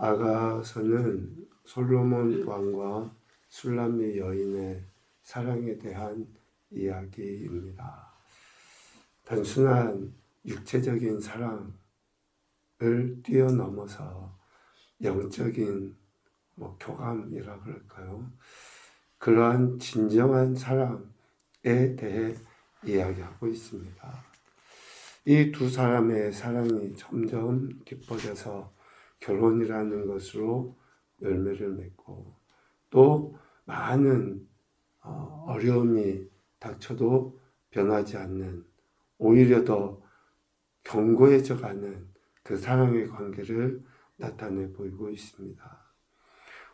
아가서는 솔로몬 왕과 술람미 여인의 사랑에 대한 이야기입니다. 단순한 육체적인 사랑을 뛰어넘어서 영적인 교감이라 그럴까요? 그러한 진정한 사랑에 대해 이야기하고 있습니다. 이 두 사람의 사랑이 점점 깊어져서 결혼이라는 것으로 열매를 맺고 또 많은 어려움이 닥쳐도 변하지 않는, 오히려 더 견고해져가는 그 사랑의 관계를 나타내 보이고 있습니다.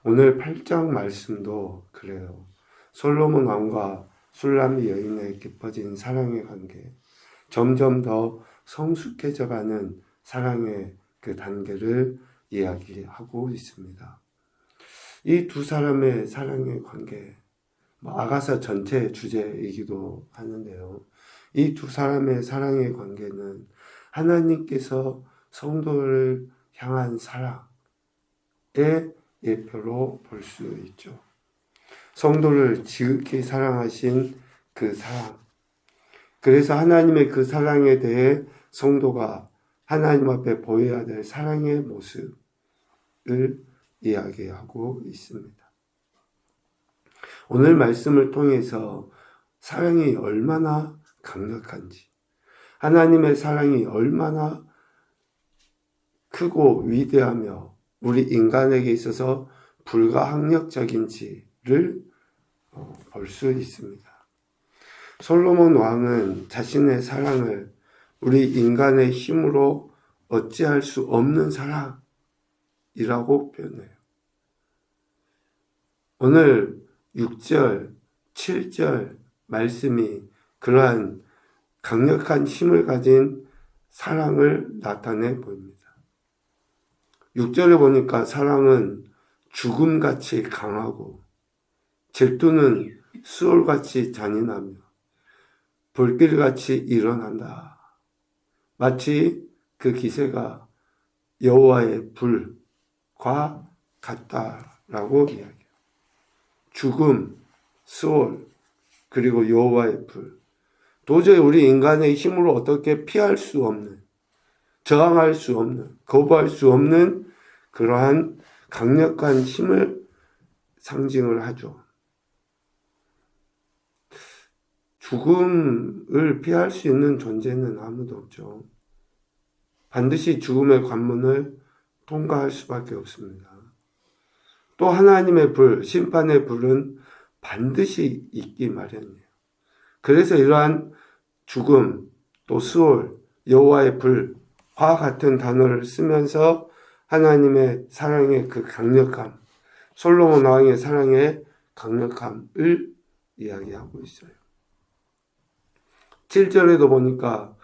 오늘 8장 말씀도 그래요. 솔로몬 왕과 술람미 여인의 깊어진 사랑의 관계, 점점 더 성숙해져가는 사랑의 그 단계를 이야기하고 있습니다. 이 두 사람의 사랑의 관계, 아가서 전체의 주제이기도 하는데요. 이 두 사람의 사랑의 관계는 하나님께서 성도를 향한 사랑의 예표로 볼 수 있죠. 성도를 지극히 사랑하신 그 사랑. 그래서 하나님의 그 사랑에 대해 성도가 하나님 앞에 보여야 될 사랑의 모습을 이야기하고 있습니다. 오늘 말씀을 통해서 사랑이 얼마나 강력한지, 하나님의 사랑이 얼마나 크고 위대하며 우리 인간에게 있어서 불가항력적인지를 볼 수 있습니다. 솔로몬 왕은 자신의 사랑을 우리 인간의 힘으로 어찌할 수 없는 사랑이라고 표현해요. 오늘 6절, 7절 말씀이 그러한 강력한 힘을 가진 사랑을 나타내 보입니다. 6절에 보니까 사랑은 죽음같이 강하고 질투는 수월같이 잔인하며 불길같이 일어난다. 마치 그 기세가 여호와의 불과 같다라고 이야기해요. 죽음, 수월, 그리고 여호와의 불. 도저히 우리 인간의 힘으로 어떻게 피할 수 없는, 저항할 수 없는, 거부할 수 없는 그러한 강력한 힘을 상징을 하죠. 죽음을 피할 수 있는 존재는 아무도 없죠. 반드시 죽음의 관문을 통과할 수밖에 없습니다. 또 하나님의 불, 심판의 불은 반드시 있기 마련이에요. 그래서 이러한 죽음, 또 수월, 여호와의 불과 같은 단어를 쓰면서 하나님의 사랑의 그 강력함, 솔로몬 왕의 사랑의 강력함을 이야기하고 있어요. 7절에도 보니까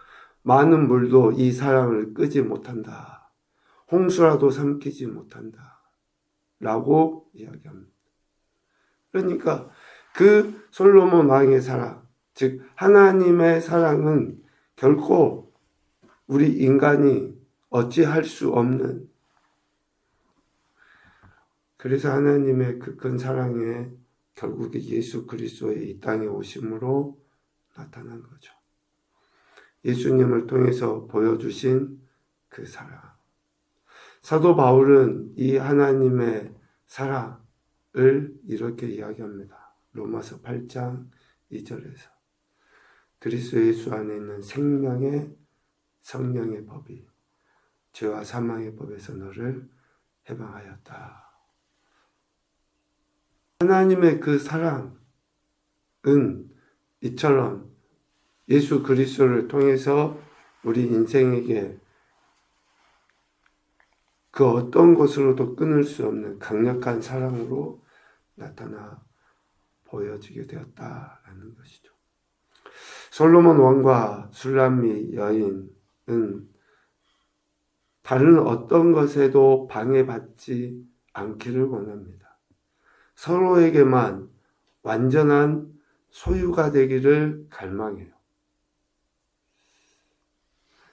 많은 물도 이 사랑을 끄지 못한다. 홍수라도 삼키지 못한다. 라고 이야기합니다. 그러니까 그 솔로몬 왕의 사랑, 즉 하나님의 사랑은 결코 우리 인간이 어찌할 수 없는, 그래서 하나님의 그 큰 사랑에 결국에 예수 그리스도의 이 땅에 오심으로 나타난 거죠. 예수님을 통해서 보여주신 그 사랑. 사도 바울은 이 하나님의 사랑을 이렇게 이야기합니다. 로마서 8장 2절에서 그리스도 예수 안에 있는 생명의 성령의 법이 죄와 사망의 법에서 너를 해방하였다. 하나님의 그 사랑은 이처럼 예수 그리스도를 통해서 우리 인생에게 그 어떤 것으로도 끊을 수 없는 강력한 사랑으로 나타나 보여지게 되었다라는 것이죠. 솔로몬 왕과 술람미 여인은 다른 어떤 것에도 방해받지 않기를 원합니다. 서로에게만 완전한 소유가 되기를 갈망해요.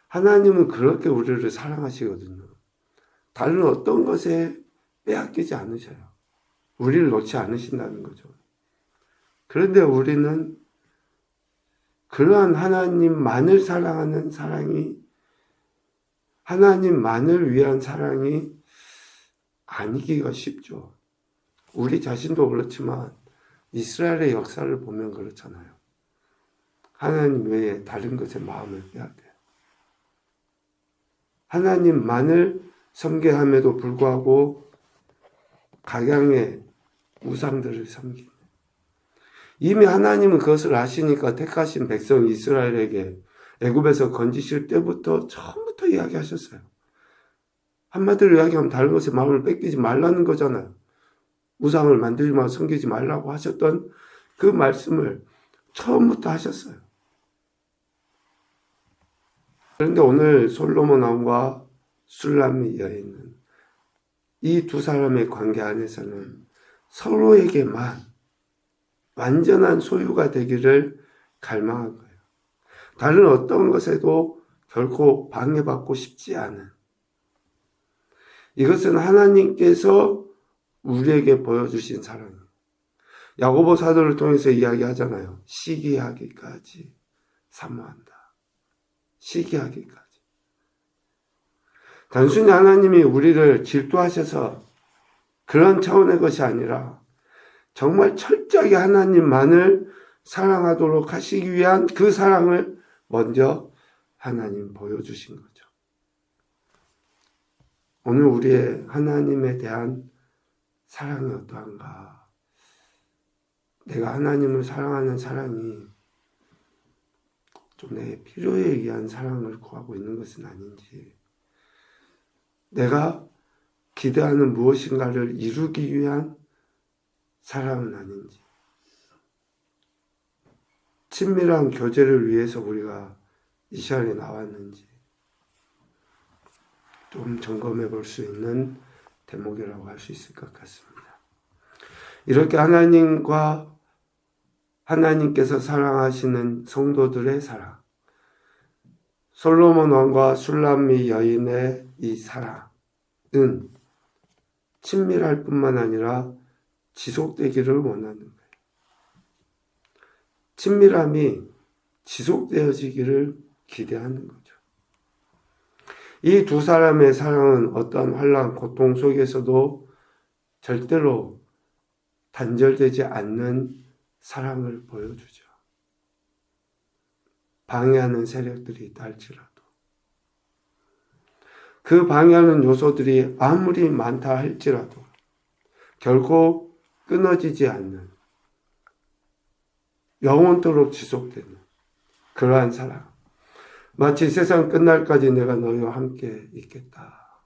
하나님은 그렇게 우리를 사랑하시거든요. 다른 어떤 것에 빼앗기지 않으셔요. 우리를 놓지 않으신다는 거죠. 그런데 우리는 그러한 하나님만을 사랑하는 사랑이, 하나님만을 위한 사랑이 아니기가 쉽죠. 우리 자신도 그렇지만 이스라엘의 역사를 보면 그렇잖아요. 하나님 외에 다른 것에 마음을 빼앗겨요. 하나님만을 섬겨함에도 불구하고 각양의 우상들을 섬기는, 이미 하나님은 그것을 아시니까 택하신 백성 이스라엘에게 애굽에서 건지실 때부터 처음부터 이야기하셨어요. 한마디로 이야기하면 다른 것에 마음을 뺏기지 말라는 거잖아요. 우상을 만들지 말고 섬기지 말라고 하셨던 그 말씀을 처음부터 하셨어요. 그런데 오늘 솔로몬 왕과 술람미 여인은 이 두 사람의 관계 안에서는 서로에게만 완전한 소유가 되기를 갈망한 거예요. 다른 어떤 것에도 결코 방해받고 싶지 않은, 이것은 하나님께서 우리에게 보여주신 사랑이에요. 야고보 사도를 통해서 이야기하잖아요. 시기하기까지 사모한다. 시기하기까지. 단순히 하나님이 우리를 질투하셔서 그런 차원의 것이 아니라 정말 철저하게 하나님만을 사랑하도록 하시기 위한 그 사랑을 먼저 하나님 보여주신 거죠. 오늘 우리의 하나님에 대한 사랑이 어떠한가? 내가 하나님을 사랑하는 사랑이 좀 내 필요에 의한 사랑을 구하고 있는 것은 아닌지, 내가 기대하는 무엇인가를 이루기 위한 사랑은 아닌지, 친밀한 교제를 위해서 우리가 이 시간에 나왔는지 좀 점검해 볼 수 있는 대목이라고 할 수 있을 것 같습니다. 이렇게 하나님께서 사랑하시는 성도들의 사랑, 솔로몬 왕과 술람미 여인의 이 사랑은 친밀할 뿐만 아니라 지속되기를 원하는 거예요. 친밀함이 지속되어지기를 기대하는 거죠. 이 두 사람의 사랑은 어떤 환난, 고통 속에서도 절대로 단절되지 않는 사랑을 보여주죠. 방해하는 세력들이 있다 할지라도, 그 방해하는 요소들이 아무리 많다 할지라도 결코 끊어지지 않는, 영원토록 지속되는 그러한 사랑. 마치 세상 끝날까지 내가 너희와 함께 있겠다.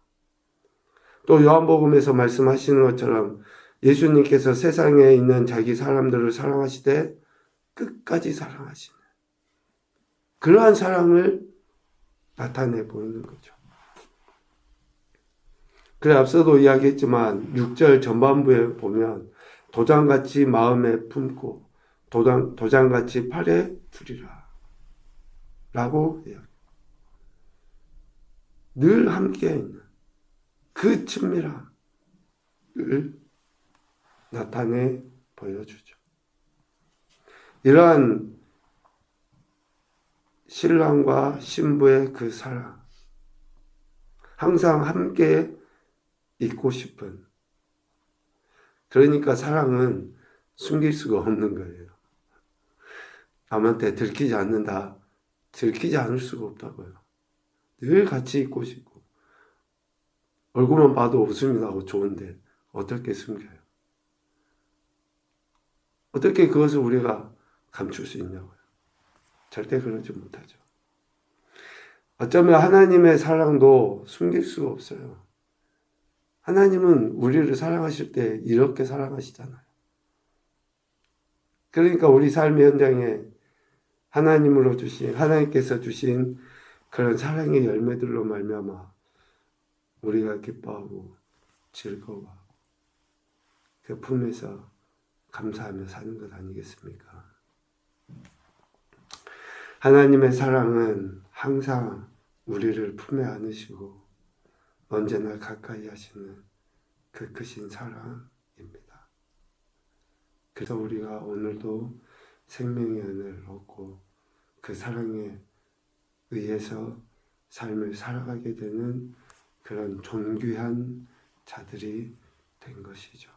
또 요한복음에서 말씀하시는 것처럼 예수님께서 세상에 있는 자기 사람들을 사랑하시되 끝까지 사랑하시는 그러한 사랑을 나타내 보이는 거죠. 그래, 앞서도 이야기했지만 6절 전반부에 보면 도장같이 마음에 품고 도장같이 팔에 두리라 라고 이야기해요. 늘 함께 있는 그 친밀함을 나타내 보여주죠. 이러한 신랑과 신부의 그 사랑, 항상 함께 있고 싶은, 그러니까 사랑은 숨길 수가 없는 거예요. 남한테 들키지 않는다, 들키지 않을 수가 없다고요. 늘 같이 있고 싶고, 얼굴만 봐도 웃음이 나고 좋은데 어떻게 숨겨요? 어떻게 그것을 우리가 감출 수 있냐고요. 절대 그러지 못하죠. 어쩌면 하나님의 사랑도 숨길 수가 없어요. 하나님은 우리를 사랑하실 때 이렇게 사랑하시잖아요. 그러니까 우리 삶의 현장에 하나님께서 주신 그런 사랑의 열매들로 말미암아 우리가 기뻐하고 즐거워하고 그 품에서 감사하며 사는 것 아니겠습니까? 하나님의 사랑은 항상 우리를 품에 안으시고 언제나 가까이 하시는 그 크신 사랑입니다. 그래서 우리가 오늘도 생명의 은혜를 얻고 그 사랑에 의해서 삶을 살아가게 되는 그런 존귀한 자들이 된 것이죠.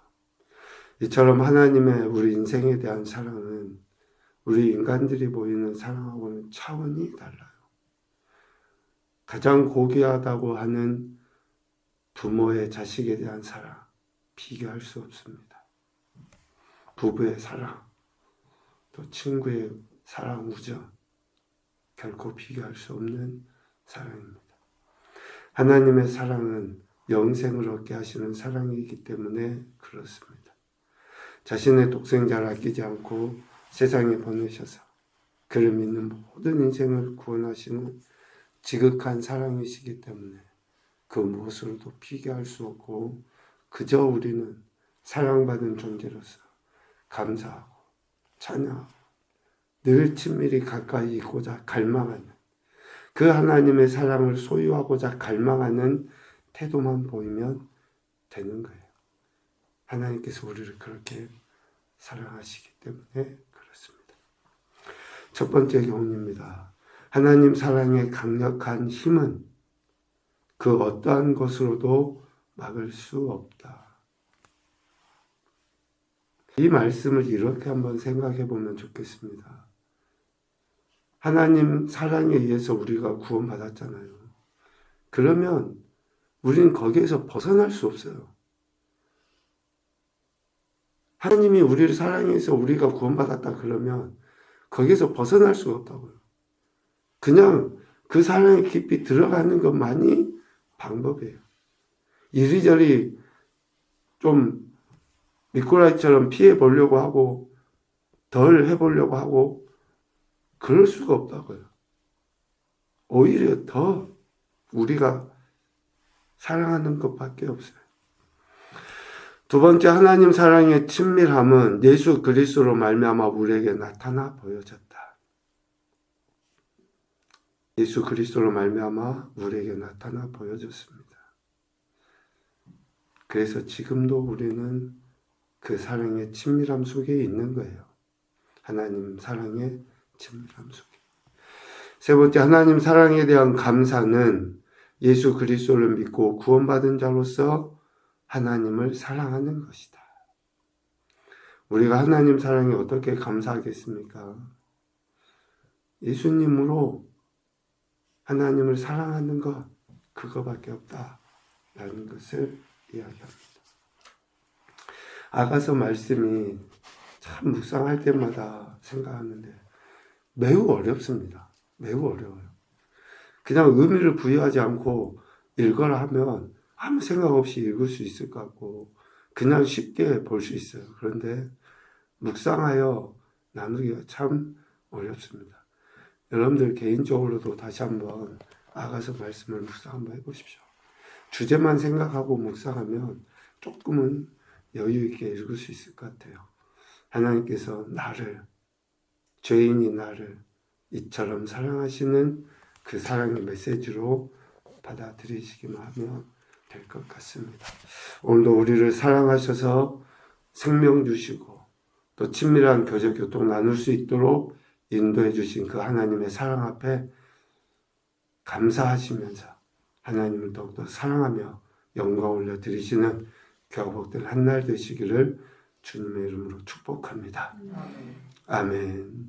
이처럼 하나님의 우리 인생에 대한 사랑은 우리 인간들이 보이는 사랑하고는 차원이 달라요. 가장 고귀하다고 하는 부모의 자식에 대한 사랑, 비교할 수 없습니다. 부부의 사랑, 또 친구의 사랑, 우정, 결코 비교할 수 없는 사랑입니다. 하나님의 사랑은 영생을 얻게 하시는 사랑이기 때문에 그렇습니다. 자신의 독생자를 아끼지 않고 세상에 보내셔서 그를 믿는 모든 인생을 구원하시는 지극한 사랑이시기 때문에 그 무엇으로도 비교할 수 없고 그저 우리는 사랑받은 존재로서 감사하고 찬양하고 늘 친밀히 가까이 있고자 갈망하는 그 하나님의 사랑을 소유하고자 갈망하는 태도만 보이면 되는 거예요. 하나님께서 우리를 그렇게 사랑하시기 때문에 그렇습니다. 첫 번째 교훈입니다. 하나님 사랑의 강력한 힘은 그 어떠한 것으로도 막을 수 없다. 이 말씀을 이렇게 한번 생각해 보면 좋겠습니다. 하나님 사랑에 의해서 우리가 구원받았잖아요. 그러면 우린 거기에서 벗어날 수 없어요. 하나님이 우리를 사랑해서 우리가 구원받았다 그러면 거기에서 벗어날 수가 없다고요. 그냥 그 사랑에 깊이 들어가는 것만이 방법이에요. 이리저리 좀 미꾸라지처럼 피해 보려고 하고 덜 해보려고 하고 그럴 수가 없다고요. 오히려 더 우리가 사랑하는 것밖에 없어요. 두 번째, 하나님 사랑의 친밀함은 예수 그리스도로 말미암아 우리에게 나타나 보여졌다. 예수 그리스도로 말미암아 우리에게 나타나 보여졌습니다. 그래서 지금도 우리는 그 사랑의 친밀함 속에 있는 거예요. 하나님 사랑의 친밀함 속에. 세 번째, 하나님 사랑에 대한 감사는 예수 그리스도를 믿고 구원받은 자로서 하나님을 사랑하는 것이다. 우리가 하나님 사랑에 어떻게 감사하겠습니까? 예수님으로 하나님을 사랑하는 것, 그거밖에 없다라는 것을 이야기합니다. 아가서 말씀이 참 묵상할 때마다 생각하는데 매우 어렵습니다. 매우 어려워요. 그냥 의미를 부여하지 않고 읽어라 하면 아무 생각 없이 읽을 수 있을 것 같고 그냥 쉽게 볼 수 있어요. 그런데 묵상하여 나누기가 참 어렵습니다. 여러분들 개인적으로도 다시 한번 아가서 말씀을 묵상 한번 해보십시오. 주제만 생각하고 묵상하면 조금은 여유 있게 읽을 수 있을 것 같아요. 하나님께서 나를, 죄인이 나를 이처럼 사랑하시는 그 사랑의 메시지로 받아들이시기만 하면 될 것 같습니다. 오늘도 우리를 사랑하셔서 생명 주시고 또 친밀한 교제 교통 나눌 수 있도록 인도해 주신 그 하나님의 사랑 앞에 감사하시면서 하나님을 더욱더 사랑하며 영광 올려드리시는 교복된 한 날 되시기를 주님의 이름으로 축복합니다. 아멘.